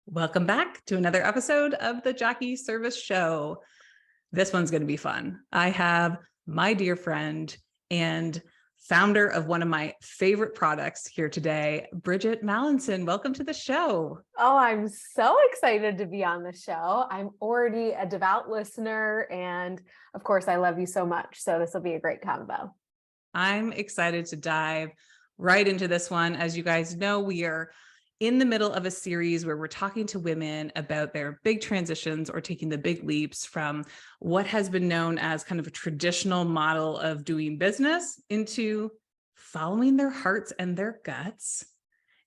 Welcome back to another episode of the Jackie Service Show. This one's going to be fun. I have my dear friend and founder of one of my favorite products here today, Bridgitte Mallinson. Welcome to the show. Oh, I'm so excited to be on the show. I'm already a devout listener, and of course, I love you so much. So this will be a great combo. I'm excited to dive right into this one. As you guys know, we are in the middle of a series where we're talking to women about their big transitions or taking the big leaps from what has been known as kind of a traditional model of doing business into following their hearts and their guts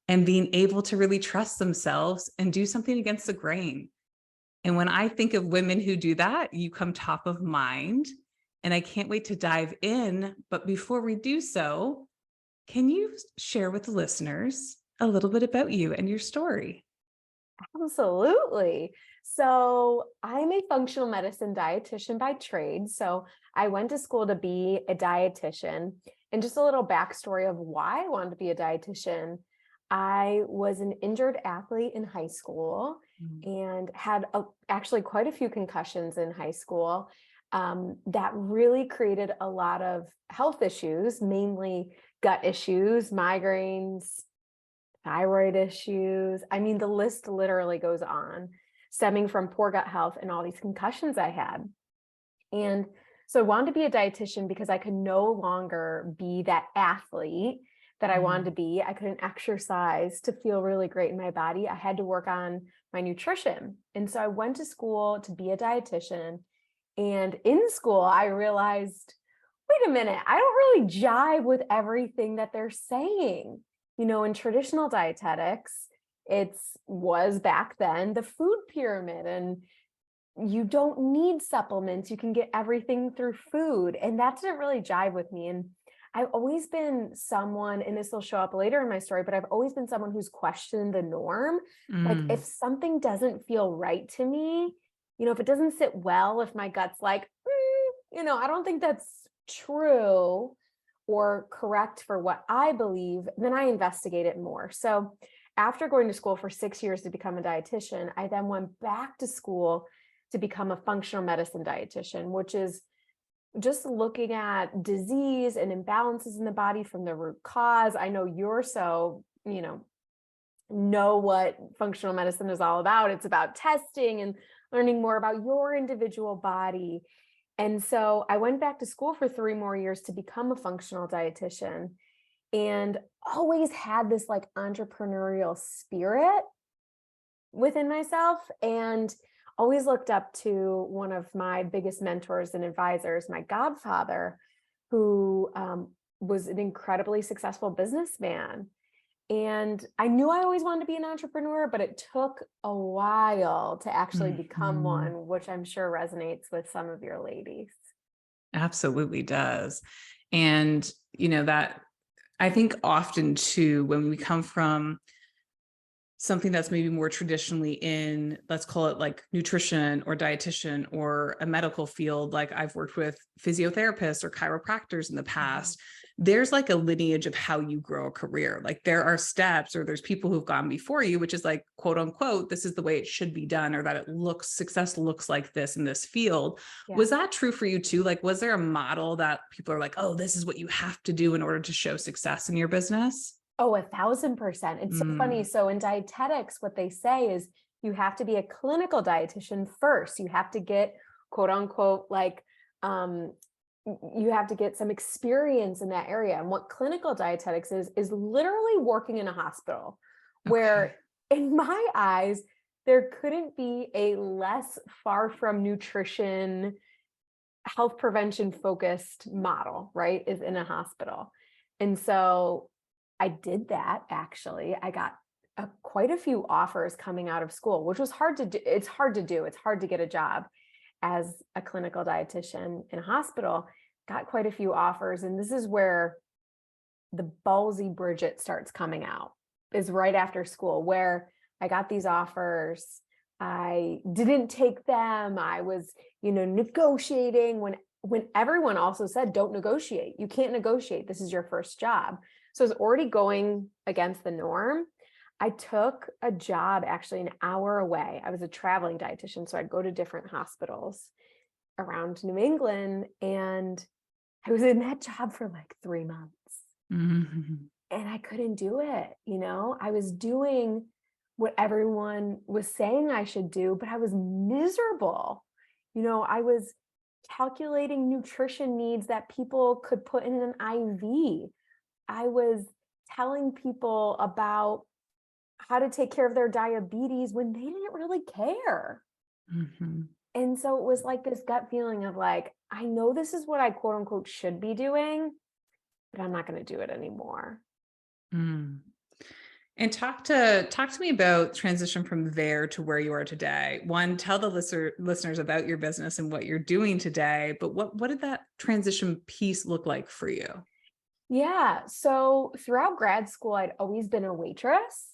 and being able to really trust themselves and do something against the grain. And when I think of women who do that, you come top of mind, and I can't wait to dive in. But before we do so, can you share with the listeners a little bit about you and your story? Absolutely. So I'm a functional medicine dietitian by trade. So I went to school to be a dietitian. And just a little backstory of why I wanted to be a dietitian. I was an injured athlete in high school and had actually quite a few concussions in high school that really created a lot of health issues, mainly gut issues, migraines, thyroid issues. I mean, the list literally goes on, stemming from poor gut health and all these concussions I had. And so I wanted to be a dietitian because I could no longer be that athlete that I wanted to be. I couldn't exercise to feel really great in my body. I had to work on my nutrition. And so I went to school to be a dietitian. And in school, I realized, wait a minute, I don't really jive with everything that they're saying. You know, in traditional dietetics, was back then the food pyramid, and you don't need supplements. You can get everything through food. And that didn't really jive with me. And I've always been someone, and this will show up later in my story, but I've always been someone who's questioned the norm. Like if something doesn't feel right to me, you know, if it doesn't sit well, if my gut's like, I don't think that's true or correct for what I believe, then I investigate it more. So after going to school for 6 years to become a dietitian, I then went back to school to become a functional medicine dietitian, which is just looking at disease and imbalances in the body from the root cause. I know you're so, know what functional medicine is all about. It's about testing and learning more about your individual body. And so I went back to school for 3 more years to become a functional dietitian, and always had this like entrepreneurial spirit within myself, and always looked up to one of my biggest mentors and advisors, my godfather, who was an incredibly successful businessman. And I knew I always wanted to be an entrepreneur, but it took a while to actually become one, which I'm sure resonates with some of your ladies. Absolutely does. And, that I think often too, when we come from something that's maybe more traditionally in, let's call it like nutrition or dietitian or a medical field, like I've worked with physiotherapists or chiropractors in the past, there's like a lineage of how you grow a career. Like there are steps, or there's people who've gone before you, which is like, quote unquote, this is the way it should be done, or that success looks like this in this field. Yeah. Was that true for you too? Like, was there a model that people are like, oh, this is what you have to do in order to show success in your business? Oh, 1,000%. It's so funny. So in dietetics, what they say is you have to be a clinical dietitian first. You have to get, quote unquote, like, you have to get some experience in that area. And what clinical dietetics is literally working in a hospital, where in my eyes, there couldn't be a less far from nutrition, health prevention focused model, right? Is in a hospital. And so I did that. Actually, I got quite a few offers coming out of school, which was hard to do. It's hard to do. It's hard to get a job as a clinical dietitian in a hospital. Got quite a few offers. And this is where the ballsy Bridgitte starts coming out, is right after school, where I got these offers. I didn't take them. I was, negotiating when everyone also said, don't negotiate. You can't negotiate. This is your first job. So I was already going against the norm. I took a job actually an hour away. I was a traveling dietitian, so I'd go to different hospitals around New England, and I was in that job for like 3 months. Mhm. And I couldn't do it, I was doing what everyone was saying I should do, but I was miserable. I was calculating nutrition needs that people could put in an IV. I was telling people about how to take care of their diabetes when they didn't really care. Mhm. And so it was like this gut feeling of like, I know this is what I quote unquote should be doing, but I'm not going to do it anymore. Mm. And talk to me about transition from there to where you are today. One, tell the listeners about your business and what you're doing today, but what did that transition piece look like for you? Yeah. So throughout grad school, I'd always been a waitress.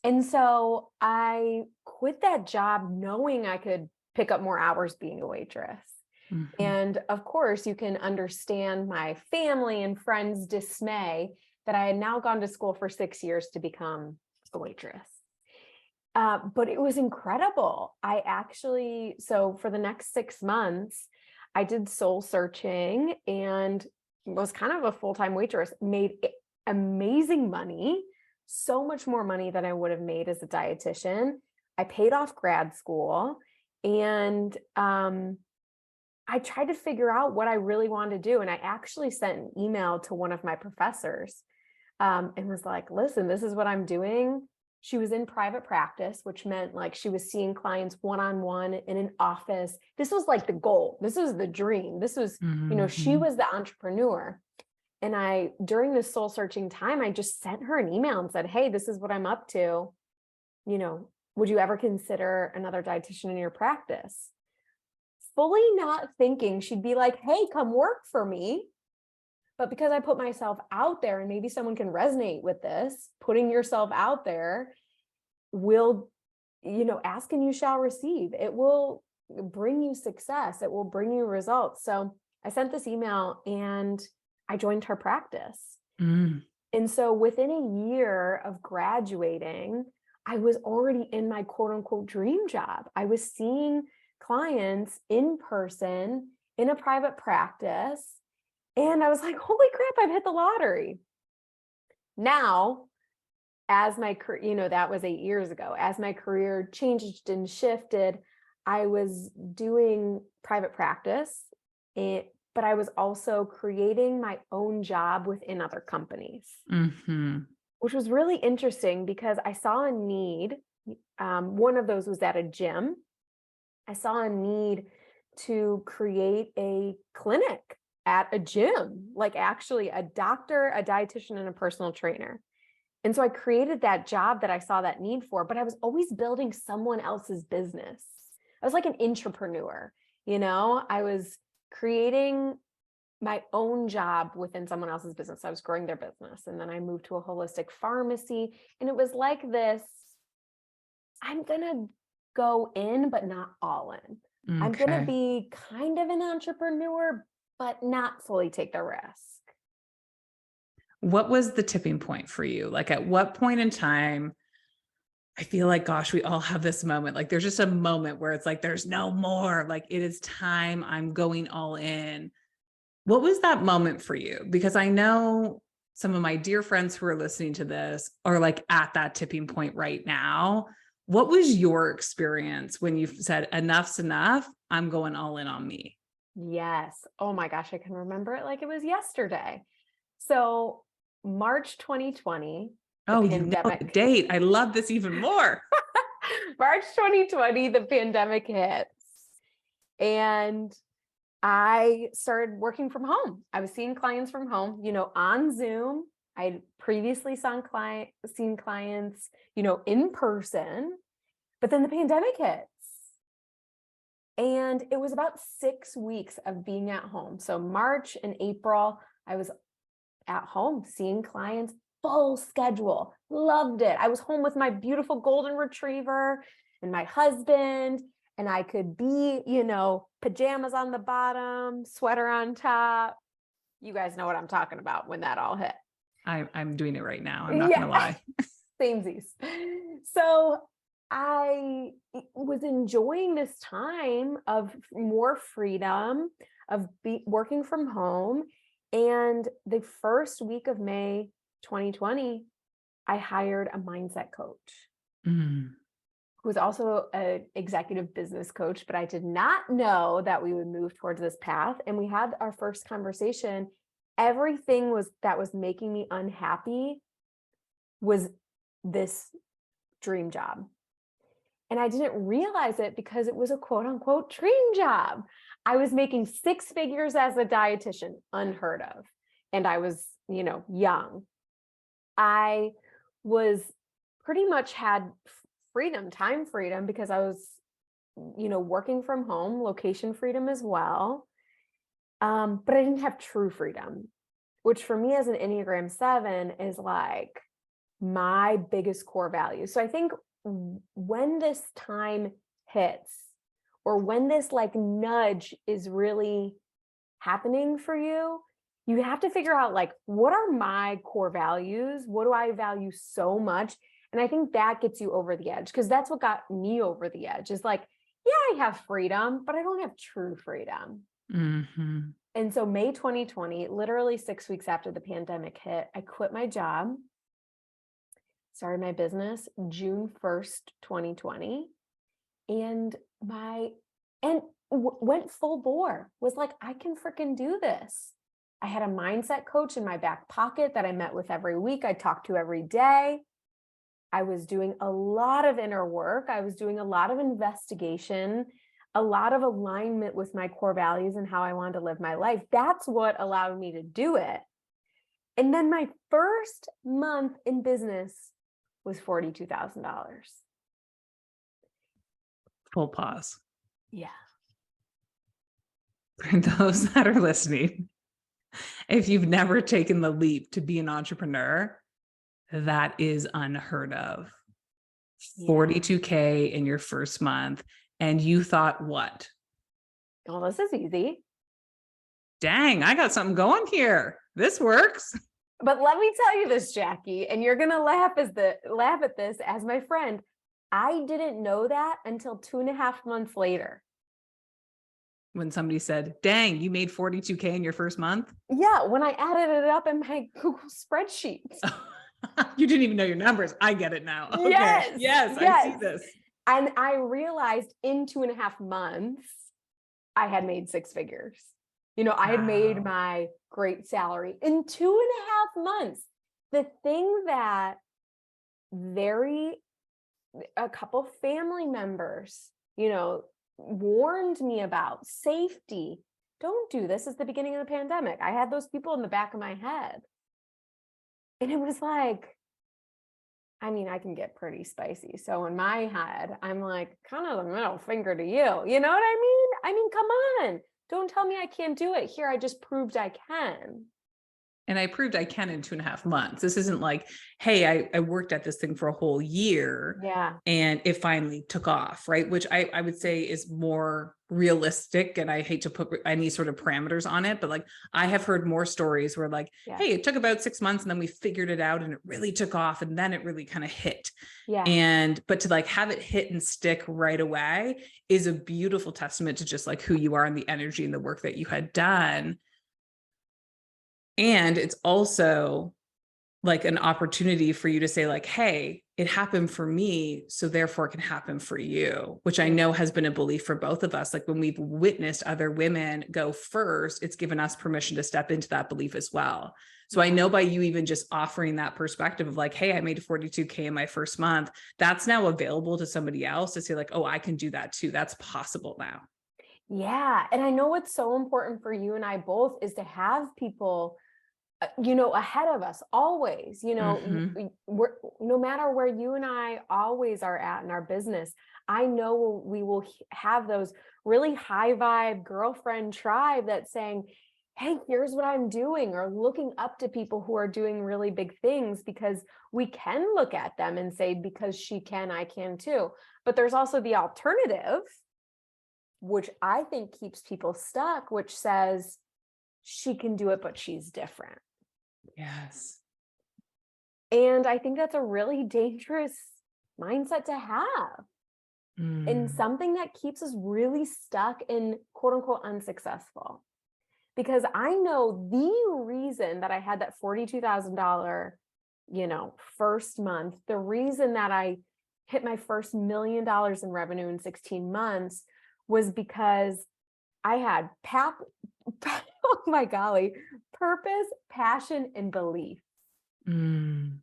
And so I quit that job knowing I could pick up more hours being a waitress. Mhm. And of course, you can understand my family and friends' dismay that I had now gone to school for 6 years to become a waitress. But it was incredible. So for the next 6 months, I did soul searching and was kind of a full-time waitress, made amazing money, so much more money than I would have made as a dietitian. I paid off grad school, and I tried to figure out what I really wanted to do. And I actually sent an email to one of my professors, and was like, listen, this is what I'm doing. She was in private practice, which meant like she was seeing clients one-on-one in an office. This was like the goal. This was the dream. This was, she Mhm. was the entrepreneur. And during this soul searching time, I just sent her an email and said, hey, this is what I'm up to. Would you ever consider another dietitian in your practice? Fully not thinking she'd be like, hey, come work for me. But because I put myself out there, and maybe someone can resonate with this, putting yourself out there will, ask and you shall receive. It will bring you success. It will bring you results. So I sent this email and I joined her practice. Mm. And so within a year of graduating, I was already in my quote unquote dream job. I was seeing clients in person in a private practice. And I was like, holy crap, I've hit the lottery. Now, as my career, that was 8 years ago, as my career changed and shifted, I was doing private practice, but I was also creating my own job within other companies, Mhm. which was really interesting because I saw a need. One of those was at a gym. I saw a need to create a clinic at a gym, like actually a doctor, a dietitian, and a personal trainer. And so I created that job that I saw that need for, but I was always building someone else's business. I was like an entrepreneur, I was creating my own job within someone else's business. I was growing their business. And then I moved to a holistic pharmacy. And it was like this, I'm going to go in, but not all in. I'm going to Okay. be kind of an entrepreneur, but not fully take the risk. What was the tipping point for you? Like at what point in time, I feel like, gosh, we all have this moment. Like there's just a moment where it's like, there's no more, like it is time. I'm going all in. What was that moment for you? Because I know some of my dear friends who are listening to this are like at that tipping point right now. What was your experience when you said enough's enough? I'm going all in on me. Yes. Oh my gosh, I can remember it like it was yesterday. So March 2020, the Oh, you know the pandemic, date. I love this even more. March 2020, the pandemic hits. And I started working from home. I was seeing clients from home, on Zoom. I'd previously seen clients, in person, but then the pandemic hits. And it was about 6 weeks of being at home. So March and April, I was at home seeing clients, full schedule. Loved it. I was home with my beautiful golden retriever and my husband, and I could be, pajamas on the bottom, sweater on top. You guys know what I'm talking about when that all hit. I'm doing it right now. I'm not Yeah, going to lie. Samesies. So I was enjoying this time of more freedom, of working from home. And the first week of May 2020, I hired a mindset coach Mm. who was also an executive business coach, but I did not know that we would move towards this path. And we had our first conversation. Everything that was making me unhappy was this dream job. And I didn't realize it because it was a quote unquote dream job. I was making 6 figures as a dietitian, unheard of. And I was, young. I was pretty much had freedom, time freedom, because I was, working from home, location freedom as well. But I didn't have true freedom, which for me as an Enneagram 7 is like my biggest core value. So I think when this time hits, or when this like nudge is really happening for you, you have to figure out like, what are my core values? What do I value so much? And I think that gets you over the edge, because that's what got me over the edge, is like, yeah, I have freedom, but I don't have true freedom. Mm-hmm. And so May 2020, literally 6 weeks after the pandemic hit, I quit my job, started my business June 1st, 2020, and went full bore, was like, I can freaking do this. I had a mindset coach in my back pocket that I met with every week. I talked to every day. I was doing a lot of inner work. I was doing a lot of investigation, a lot of alignment with my core values and how I wanted to live my life. That's what allowed me to do it. And then my first month in business was $42,000. Full pause. Yeah. For those that are listening, if you've never taken the leap to be an entrepreneur, that is unheard of. Yeah. 42K in your first month. And you thought, what? Well, this is easy. Dang, I got something going here. This works. But let me tell you this, Jackie, and you're gonna laugh at this as my friend. I didn't know that until 2.5 months later. When somebody said, dang, you made 42K in your first month. Yeah, when I added it up in my Google spreadsheet. You didn't even know your numbers. I get it now. Okay. Yes. I see this. And I realized in 2.5 months, I had made 6 figures. I had made my great salary in 2.5 months. The thing that a couple family members, warned me about, safety. Don't do this. It's the beginning of the pandemic. I had those people in the back of my head. And it was like, I can get pretty spicy. So in my head, I'm like, kind of the middle finger to you. You know what I mean? Come on. Don't tell me I can't do it. Here, I just proved I can. And I proved I can in 2.5 months. This isn't like, hey, I worked at this thing for a whole year. Yeah. And it finally took off, right? Which I would say is more realistic. And I hate to put any sort of parameters on it, but like I have heard more stories where like, hey, it took about 6 months and then we figured it out and it really took off and then it really kind of hit. Yeah. But to like have it hit and stick right away is a beautiful testament to just like who you are and the energy and the work that you had done. And it's also like an opportunity for you to say like, hey, it happened for me, so therefore it can happen for you, which I know has been a belief for both of us. Like when we've witnessed other women go first, it's given us permission to step into that belief as well. So I know by you even just offering that perspective of like, hey, I made 42K in my first month, that's now available to somebody else to say like, oh, I can do that too. That's possible now. Yeah. And I know what's so important for you and I both is to have people ahead of us always, we're, no matter where you and I always are at in our business, I know we will have those really high vibe girlfriend tribe that's saying, hey, here's what I'm doing, or looking up to people who are doing really big things, because we can look at them and say, because she can, I can too. But there's also the alternative, which I think keeps people stuck, which says she can do it, but she's different. Yes. And I think that's a really dangerous mindset to have, and Mm. something that keeps us really stuck and quote unquote unsuccessful. Because I know the reason that I had that $42,000, first month, the reason that I hit my first $1 million in revenue in 16 months was because I had oh my golly, purpose, passion, and belief. Mm.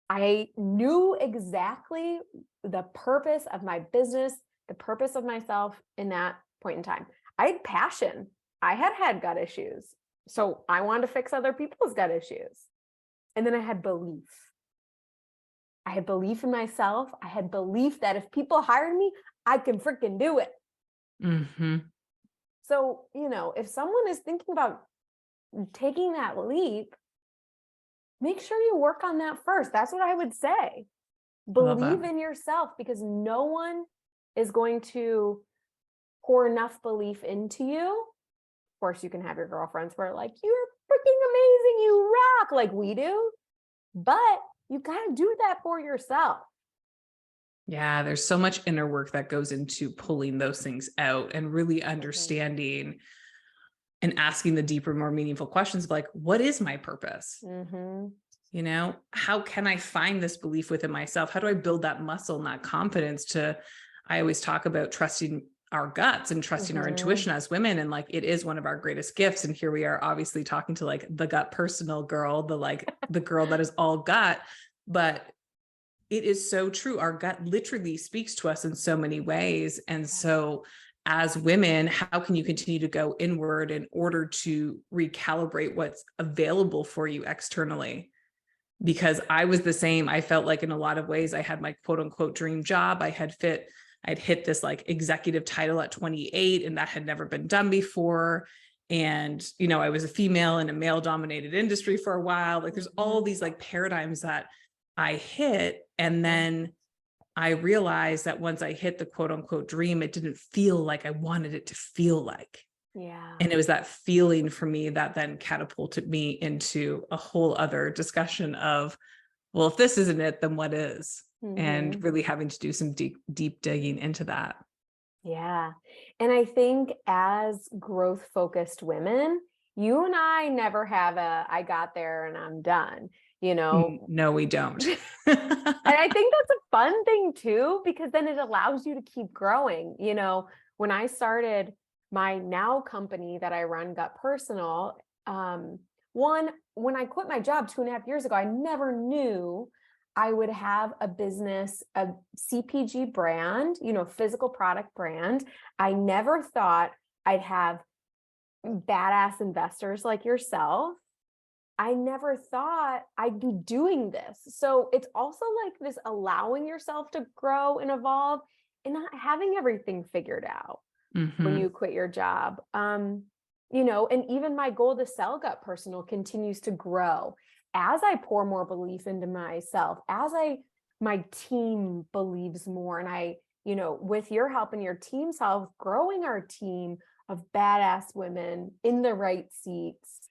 I knew exactly the purpose of my business, the purpose of myself in that point in time. I had passion. I had gut issues. So I wanted to fix other people's gut issues. And then I had belief. I had belief in myself. I had belief that if people hired me, I can freaking do it. Mm-hmm. So, if someone is thinking about taking that leap, make sure you work on that first. That's what I would say. I love that. Believe in yourself, because no one is going to pour enough belief into you. Of course, you can have your girlfriends who are like, you're freaking amazing, you rock, like we do. But you got to do that for yourself. Yeah, there's so much inner work that goes into pulling those things out and really understanding and asking the deeper, more meaningful questions of like, what is my purpose? How can I find this belief within myself? How do I build that muscle and that confidence I always talk about trusting our guts and trusting our intuition as women. And like, it is one of our greatest gifts. And here we are obviously talking to like the gut personal girl, the girl that is all gut, but it is so true. Our gut literally speaks to us in so many ways. And so as women, how can you continue to go inward in order to recalibrate what's available for you externally? Because I was the same. I felt like in a lot of ways, I had my quote unquote dream job. I'd hit this like executive title at 28, and that had never been done before. And, I was a female in a male dominated industry for a while. Like there's all these like paradigms that I hit. And then I realized that once I hit the quote unquote dream, it didn't feel like I wanted it to feel like. Yeah. And it was that feeling for me that then catapulted me into a whole other discussion of, well, if this isn't it, then what is? And really having to do some deep digging into that. Yeah. And I think as growth focused women, you and I never have I got there and I'm done, No, we don't. And I think that's a fun thing too, because then it allows you to keep growing. When I started my now company that I run, Gut Personal, when I quit my job 2.5 years ago, I never knew I would have a business, a CPG brand, physical product brand. I never thought I'd have badass investors like yourself. I never thought I'd be doing this. So it's also like this allowing yourself to grow and evolve and not having everything figured out when you quit your job. And even my goal to sell Gut Personal continues to grow as I pour more belief into myself, as my team believes more. And I, with your help and your team's help, growing our team of badass women in the right seats,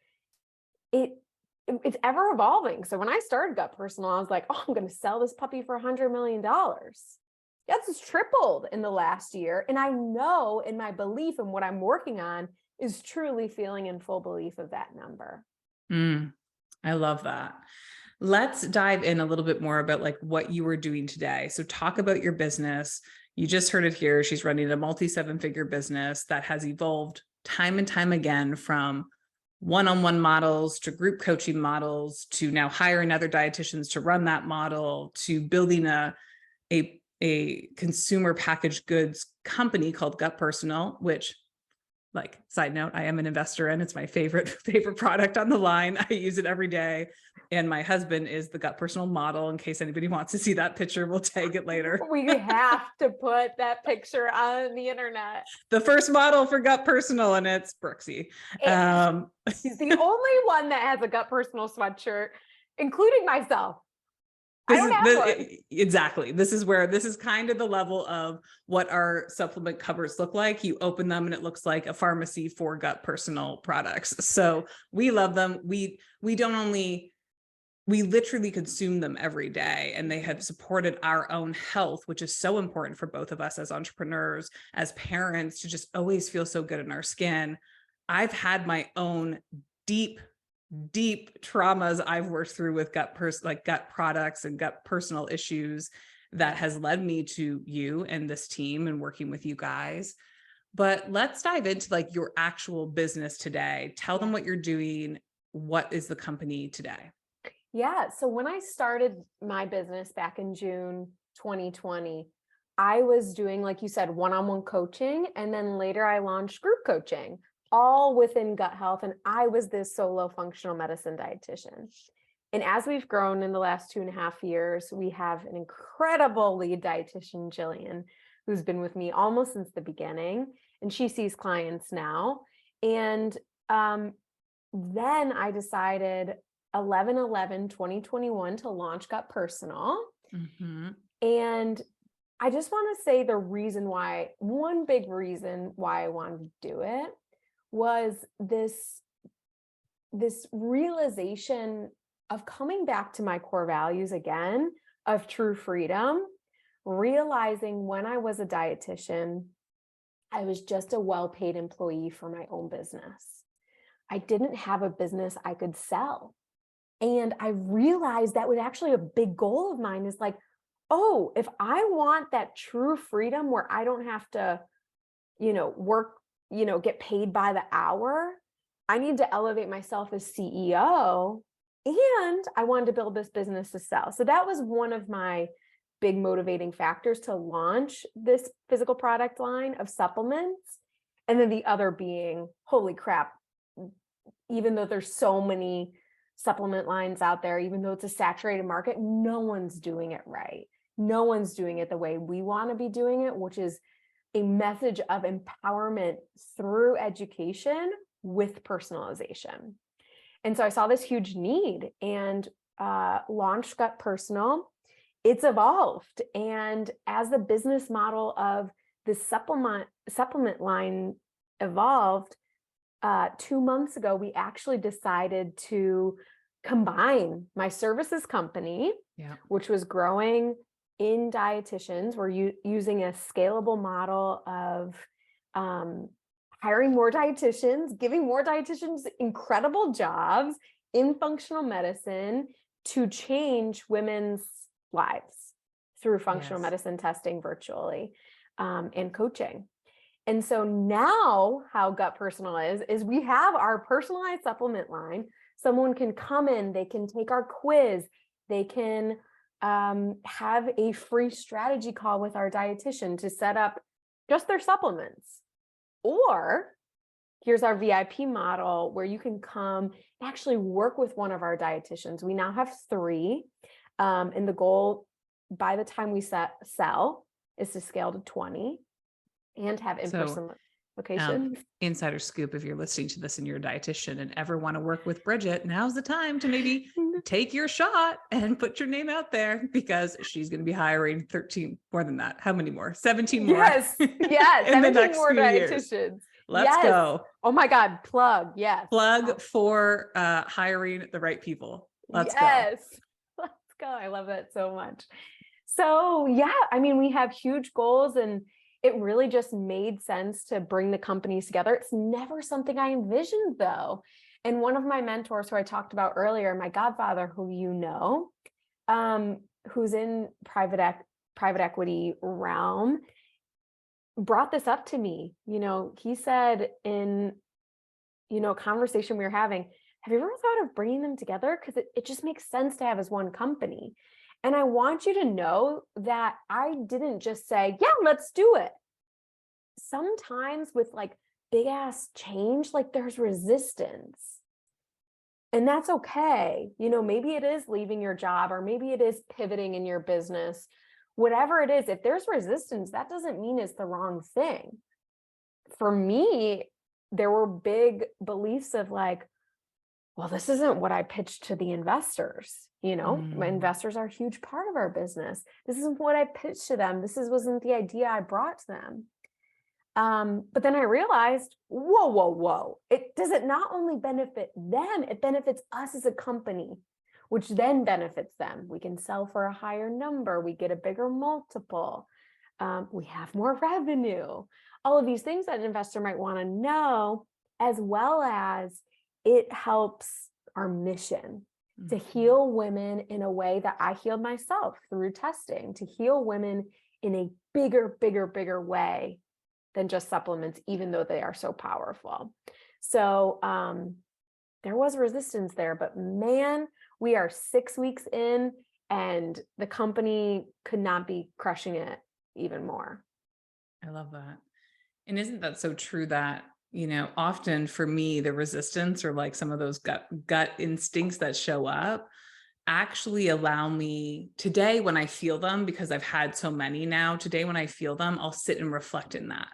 it's ever evolving. So when I started Gut Personal, I was like, oh, I'm going to sell this puppy for $100 million. That's tripled in the last year. And I know in my belief and what I'm working on is truly feeling in full belief of that number. I love that. Let's dive in a little bit more about like what you were doing today. So talk about your business. You just heard it here. She's running a multi-7-figure business that has evolved time and time again from one-on-one models to group coaching models to now hiring other dietitians to run that model to building a consumer packaged goods company called Gut Personal, which, like, side note, I am an investor in. It's my favorite product on the line. I use it every day. And my husband is the Gut Personal model. In case anybody wants to see that picture, we'll tag it later. We have to put that picture on the internet. The first model for Gut Personal, and it's Brooksy. She's the only one that has a Gut Personal sweatshirt, including myself. Exactly. This is kind of the level of what our supplement covers look like. You open them and it looks like a pharmacy for Gut Personal products. So we love them. We don't only we literally consume them every day, and they have supported our own health, which is so important for both of us as entrepreneurs, as parents, to just always feel so good in our skin. I've had my own deep traumas I've worked through with like gut products and gut personal issues that has led me to you and this team and working with you guys. But let's dive into like your actual business today. Tell them what you're doing. What is the company today? Yeah. So when I started my business back in June 2020, I was doing, like you said, one-on-one coaching. And then later I launched group coaching, all within gut health. And I was this solo functional medicine dietitian. And as we've grown in the last 2.5 years, we have an incredible lead dietitian, Jillian, who's been with me almost since the beginning. And she sees clients now. And then I decided 11/11/2021 to launch Gut Personal. Mm-hmm. And I just want to say one big reason why I wanted to do it was this realization of coming back to my core values again, of true freedom, realizing when I was a dietitian, I was just a well-paid employee for my own business. I didn't have a business I could sell. And I realized that was actually a big goal of mine, is like, oh, if I want that true freedom where I don't have to, work, get paid by the hour, I need to elevate myself as CEO. And I wanted to build this business to sell. So that was one of my big motivating factors to launch this physical product line of supplements. And then the other being, holy crap, even though there's so many supplement lines out there, even though it's a saturated market, no one's doing it right. No one's doing it the way we want to be doing it, which is a message of empowerment through education with personalization. And so I saw this huge need and launched Gut Personal. It's evolved. And as the business model of this supplement line evolved, 2 months ago, we actually decided to combine my services company, which was growing in dietitians. We're using a scalable model of hiring more dietitians, giving more dietitians incredible jobs in functional medicine to change women's lives through functional medicine testing virtually and coaching. And so now how Gut Personal is we have our personalized supplement line. Someone can come in, they can take our quiz, they can have a free strategy call with our dietitian to set up just their supplements. Or here's our VIP model where you can come and actually work with one of our dietitians. We now have 3. And the goal by the time we sell is to scale to 20 and have in-person location. Insider scoop, if you're listening to this and you're a dietitian and ever want to work with Bridgitte, now's the time to maybe take your shot and put your name out there, because she's going to be hiring 13 more than that. How many more? 17 more. Yes. Yes. 17 more dietitians. Years. Let's go. Oh my God. Plug. Yes. Plug for hiring the right people. Let's go. Let's go. I love that so much. So yeah, I mean, we have huge goals, and it really just made sense to bring the companies together. It's never something I envisioned though. And one of my mentors who I talked about earlier, my godfather, who who's in private equity realm, brought this up to me. He said in, a conversation we were having, have you ever thought of bringing them together? Because it just makes sense to have as one company. And I want you to know that I didn't just say, yeah, let's do it. Sometimes with like big ass change, like there's resistance. And that's okay. Maybe it is leaving your job, or maybe it is pivoting in your business. Whatever it is, if there's resistance, that doesn't mean it's the wrong thing. For me, there were big beliefs of like, well, this isn't what I pitched to the investors. My investors are a huge part of our business. This isn't what I pitched to them. Wasn't the idea I brought to them. But then I realized, whoa. It doesn't not only benefit them, it benefits us as a company. which then benefits them. We can sell for a higher number. We get a bigger multiple. We have more revenue. All of these things that an investor might want to know, as well as it helps our mission to heal women in a way that I healed myself through testing, to heal women in a bigger way than just supplements, even though they are so powerful. So there was resistance there, but man, we are 6 weeks in and the company could not be crushing it even more. I love that. And isn't that so true that, often for me, the resistance or like some of those gut instincts that show up actually allow me today when I feel them, because I've had so many now, today when I feel them, I'll sit and reflect in that.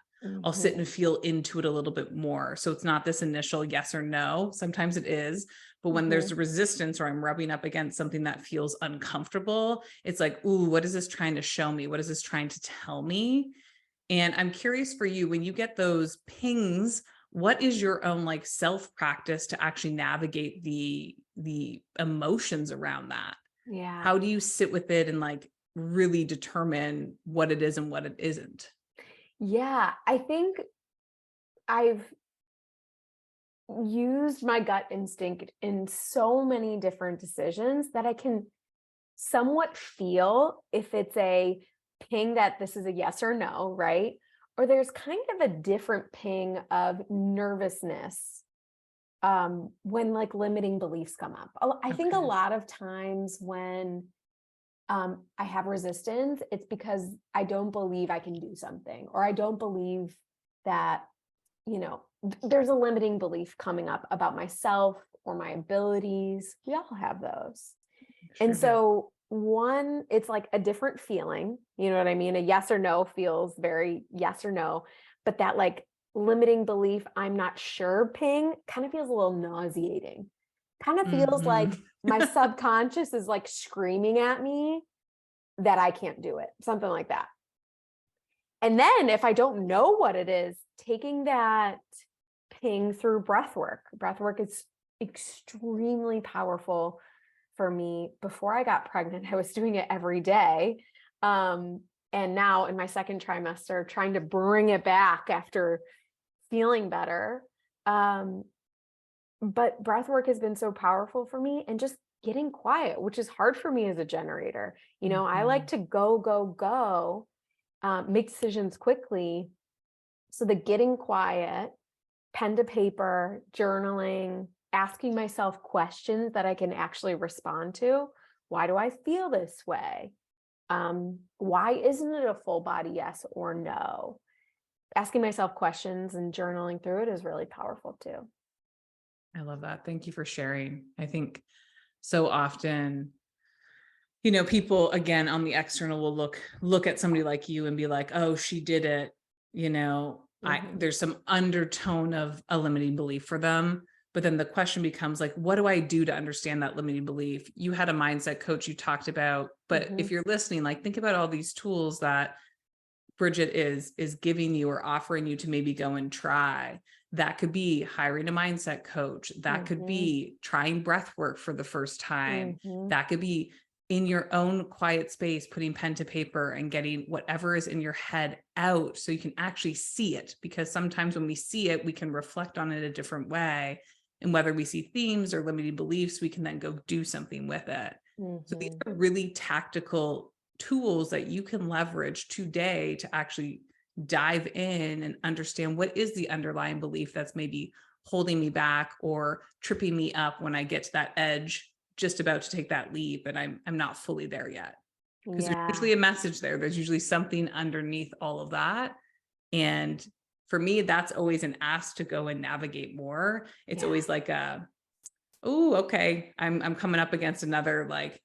I'll sit and feel into it a little bit more. So it's not this initial yes or no. Sometimes it is, but when there's resistance or I'm rubbing up against something that feels uncomfortable, it's like, ooh, what is this trying to show me? What is this trying to tell me? And I'm curious for you, when you get those pings, what is your own like self practice to actually navigate the emotions around that? Yeah. How do you sit with it and like really determine what it is and what it isn't? Yeah, I think I've used my gut instinct in so many different decisions that I can somewhat feel if it's a ping that this is a yes or no, right? Or there's kind of a different ping of nervousness when like limiting beliefs come up. I think a Okay. lot of times when I have resistance, it's because I don't believe I can do something, or I don't believe that, there's a limiting belief coming up about myself or my abilities. We all have those. Sure And do. so it's like a different feeling, you know what I mean? A yes or no feels very yes or no, but that like limiting belief, I'm not sure ping kind of feels a little nauseating. Kind of feels like my subconscious is like screaming at me that I can't do it, something like that. And then if I don't know what it is, taking that ping through breath work. Breath work is extremely powerful for me. Before I got pregnant, I was doing it every day. And now in my second trimester, trying to bring it back after feeling better. But breath work has been so powerful for me, and just getting quiet, which is hard for me as a generator. I like to go, make decisions quickly. So the getting quiet, pen to paper, journaling, asking myself questions that I can actually respond to. Why do I feel this way? Why isn't it a full body yes or no? Asking myself questions and journaling through it is really powerful too. I love that. Thank you for sharing. I think so often, people again on the external will look at somebody like you and be like, oh, she did it. There's some undertone of a limiting belief for them. But then the question becomes like, what do I do to understand that limiting belief? You had a mindset coach you talked about, but if you're listening, like think about all these tools that Bridgitte is giving you or offering you to maybe go and try. That could be hiring a mindset coach. That could be trying breath work for the first time. That could be in your own quiet space, putting pen to paper and getting whatever is in your head out so you can actually see it. Because sometimes when we see it, we can reflect on it a different way. And whether we see themes or limiting beliefs, we can then go do something with it. So these are really tactical tools that you can leverage today to actually dive in and understand what is the underlying belief that's maybe holding me back or tripping me up when I get to that edge, just about to take that leap and I'm not fully there yet. Because there's usually a message there. There's usually something underneath all of that. And for me, that's always an ask to go and navigate more. It's always like oh, okay, I'm coming up against another like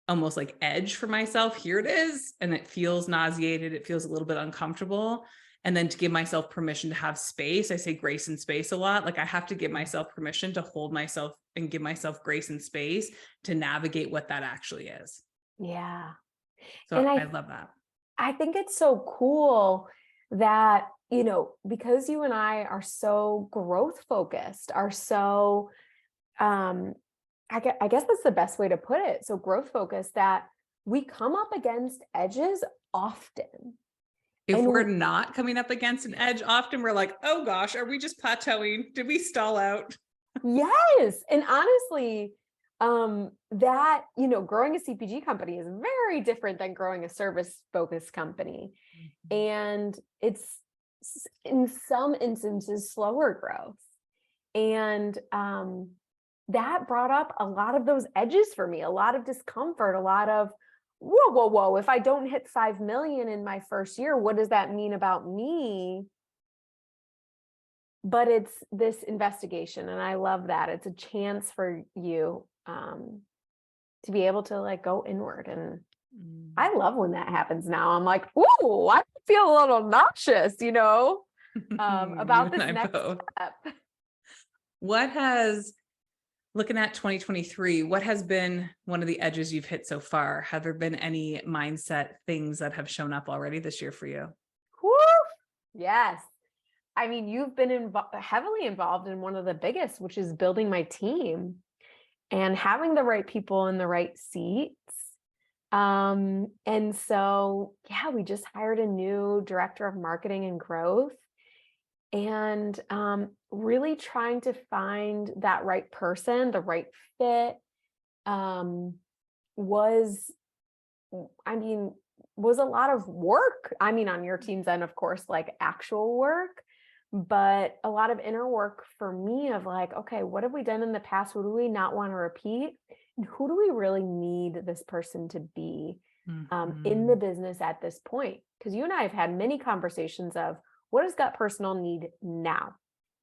almost like edge for myself. Here it is. And it feels nauseated. It feels a little bit uncomfortable. And then to give myself permission to have space, I say grace and space a lot. Like I have to give myself permission to hold myself and give myself grace and space to navigate what that actually is. Yeah. So And I love that. I think it's so cool that, because you and I are so growth focused, are so I guess that's the best way to put it. So growth focus, that we come up against edges often. If And we're not coming up against an edge, often we're like, oh gosh, are we just plateauing? Did we stall out? yes. And honestly, that, growing a CPG company is very different than growing a service focused company. And it's in some instances slower growth. And that brought up a lot of those edges for me, a lot of discomfort, a lot of, whoa, if I don't hit 5 million in my first year, what does that mean about me? But it's this investigation, and I love that. It's a chance for you to be able to like go inward. And I love when that happens now. I'm like, ooh, I feel a little nauseous, about this next step. What has, looking at 2023, what has been one of the edges you've hit so far? Have there been any mindset things that have shown up already this year for you? Woo! Yes. I mean, you've been heavily involved in one of the biggest, which is building my team and having the right people in the right seats. And so, yeah, we just hired a new director of marketing and growth, and really trying to find that right person, the right fit, was a lot of work. I mean, on your team's end, of course, like actual work, but a lot of inner work for me of like, okay, what have we done in the past? What do we not want to repeat? And who do we really need this person to be in the business at this point? Because you and I have had many conversations of what does gut personal need now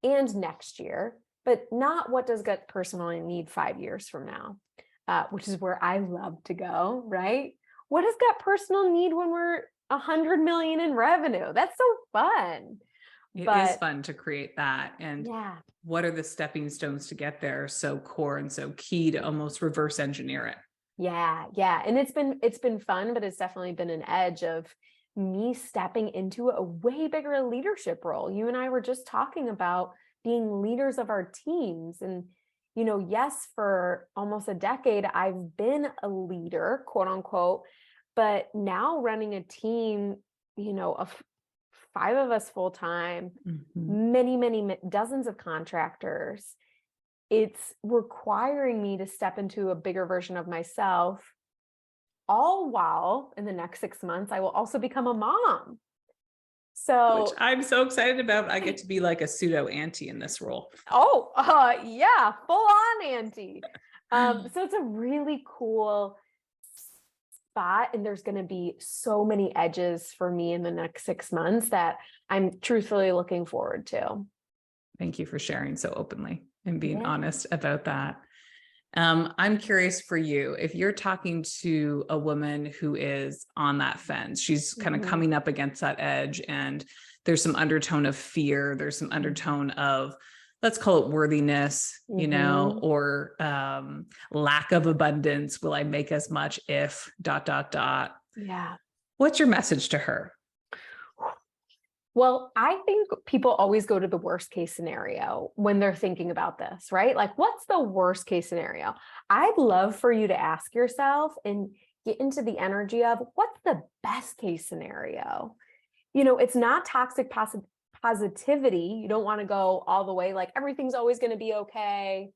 and next year, but not what does gut personal need 5 years from now, which is where I love to go, right? What does gut personal need when we're 100 million in revenue? That's so fun. It is fun to create that. And yeah, what are the stepping stones to get there? So core and so key to almost reverse engineer it. yeah. And it's been fun, but it's definitely been an edge of me stepping into a way bigger leadership role. You and I were just talking about being leaders of our teams. And, yes, for almost a decade, I've been a leader, quote unquote, but now running a team, of 5 of us full time, many dozens of contractors, it's requiring me to step into a bigger version of myself, all while in the next 6 months, I will also become a mom. So, which I'm so excited about. I get to be like a pseudo auntie in this role. Yeah, full on auntie. So it's a really cool spot, and there's going to be so many edges for me in the next 6 months that I'm truthfully looking forward to. Thank you for sharing so openly and being honest about that. I'm curious for you, if you're talking to a woman who is on that fence, she's kind of coming up against that edge, and there's some undertone of fear, there's some undertone of, let's call it worthiness, or lack of abundance. Will I make as much if ... Yeah. What's your message to her? Well, I think people always go to the worst case scenario when they're thinking about this, right? Like, what's the worst case scenario? I'd love for you to ask yourself and get into the energy of what's the best case scenario? It's not toxic positivity. You don't want to go all the way like everything's always going to be okay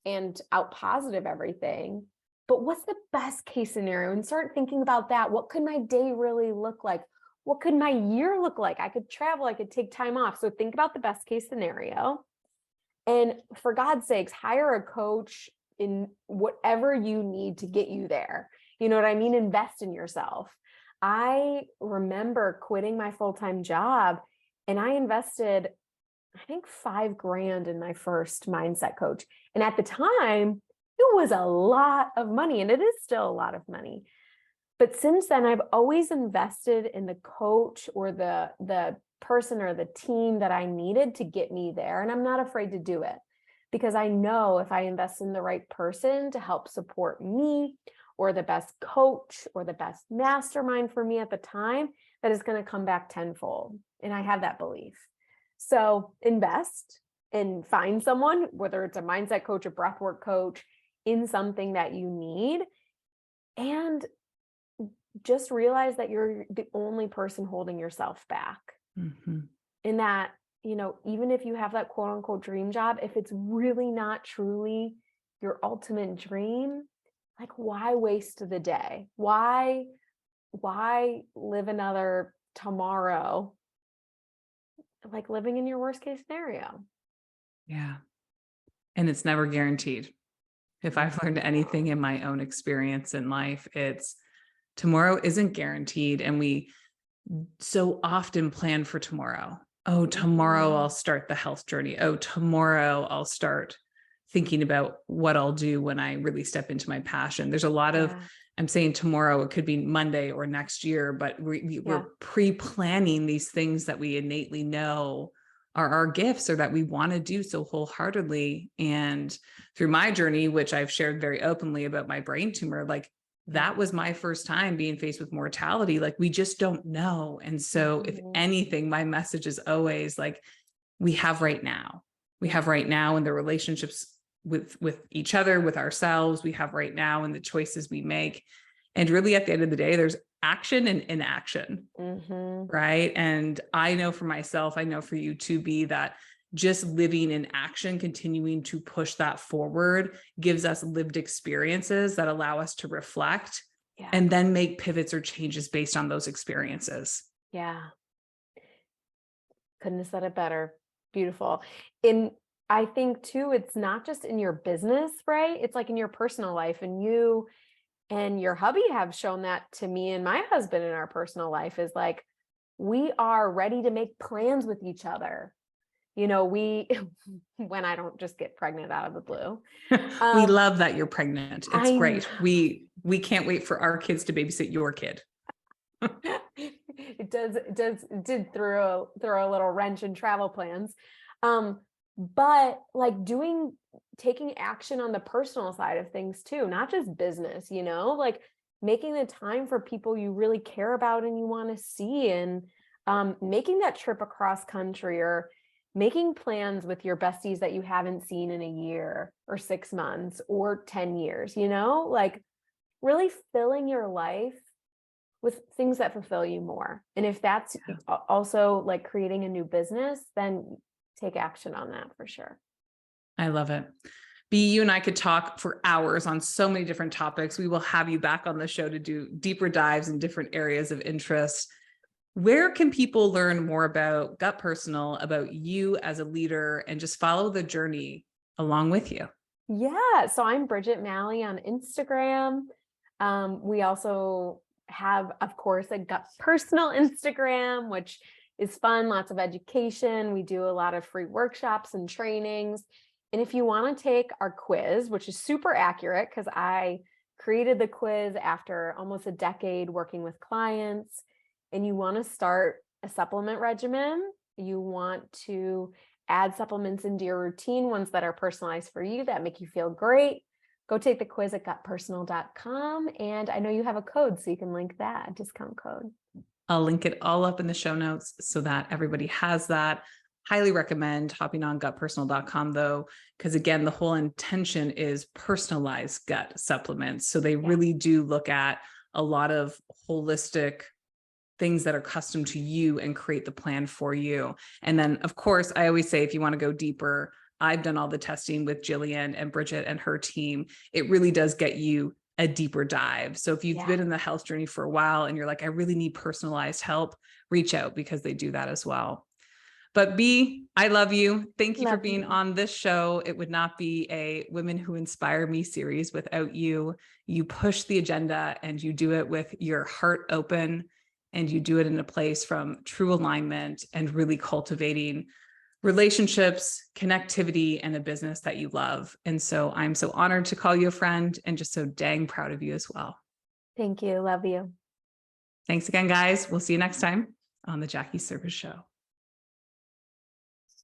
and out positive everything. But what's the best case scenario? And start thinking about that. What could my day really look like? What could my year look like? I could travel, I could take time off. So think about the best case scenario. And for God's sakes, hire a coach in whatever you need to get you there. You know what I mean? Invest in yourself. I remember quitting my full-time job, and I invested, I think, $5,000 in my first mindset coach. And at the time, it was a lot of money, and it is still a lot of money. But since then, I've always invested in the coach or the person or the team that I needed to get me there. And I'm not afraid to do it, because I know if I invest in the right person to help support me, or the best coach or the best mastermind for me at the time, that is going to come back tenfold. And I have that belief. So invest and find someone, whether it's a mindset coach, a breathwork coach, in something that you need, and just realize that you're the only person holding yourself back. Mhm. In that, even if you have that quote unquote dream job, if it's really not truly your ultimate dream, like, why waste the day? Why live another tomorrow, like living in your worst case scenario? Yeah. And it's never guaranteed. If I've learned anything in my own experience in life, it's tomorrow isn't guaranteed. And we so often plan for tomorrow. Oh, tomorrow I'll start the health journey. Oh, tomorrow I'll start thinking about what I'll do when I really step into my passion. There's a lot of, Yeah. I'm saying tomorrow, it could be Monday or next year, but Yeah. we're pre-planning these things that we innately know are our gifts or that we want to do so wholeheartedly. And through my journey, which I've shared very openly about my brain tumor, like that was my first time being faced with mortality. Like, we just don't know. And so if anything, my message is always like, we have right now. We have right now in the relationships with each other, with ourselves. We have right now in the choices we make. And really at the end of the day, there's action and inaction. Right. And I know for myself, I know for you to be that just living in action, continuing to push that forward gives us lived experiences that allow us to reflect and then make pivots or changes based on those experiences. Yeah. Couldn't have said it better. Beautiful. And I think too, it's not just in your business, right? It's like in your personal life, and you and your hubby have shown that to me and my husband in our personal life, is like, we are ready to make plans with each other. We, when I don't just get pregnant out of the blue. We love that you're pregnant. It's I great. know. We can't wait for our kids to babysit your kid. It did throw a little wrench in travel plans. But like taking action on the personal side of things too, not just business, like making the time for people you really care about and you want to see, and making that trip across country, or making plans with your besties that you haven't seen in a year or 6 months or 10 years, like really filling your life with things that fulfill you more. And if that's also like creating a new business, then take action on that for sure. I love it. B, you and I could talk for hours on so many different topics. We will have you back on the show to do deeper dives in different areas of interest. Where can people learn more about Gut Personal, about you as a leader, and just follow the journey along with you? Yeah. So I'm Bridgitte Mallinson on Instagram. We also have, of course, a Gut Personal Instagram, which is fun, lots of education. We do a lot of free workshops and trainings. And if you want to take our quiz, which is super accurate because I created the quiz after almost a decade working with clients, and you want to start a supplement regimen, you want to add supplements into your routine, ones that are personalized for you, that make you feel great, go take the quiz at gutpersonal.com. And I know you have a code, so you can link that, a discount code. I'll link it all up in the show notes so that everybody has that. Highly recommend hopping on gutpersonal.com though, because again, the whole intention is personalized gut supplements. So they really do look at a lot of holistic things that are custom to you and create the plan for you. And then of course, I always say, if you want to go deeper, I've done all the testing with Jillian and Bridgitte and her team. It really does get you a deeper dive. So if you've been in the health journey for a while and you're like, I really need personalized help, reach out, because they do that as well. But B, I love you. Thank you for being on this show. It would not be a Women Who Inspire Me series without you. You push the agenda and you do it with your heart open, and you do it in a place from true alignment and really cultivating relationships, connectivity, and a business that you love. And so I'm so honored to call you a friend and just so dang proud of you as well. Thank you. Love you. Thanks again, guys. We'll see you next time on the Jackie Service Show.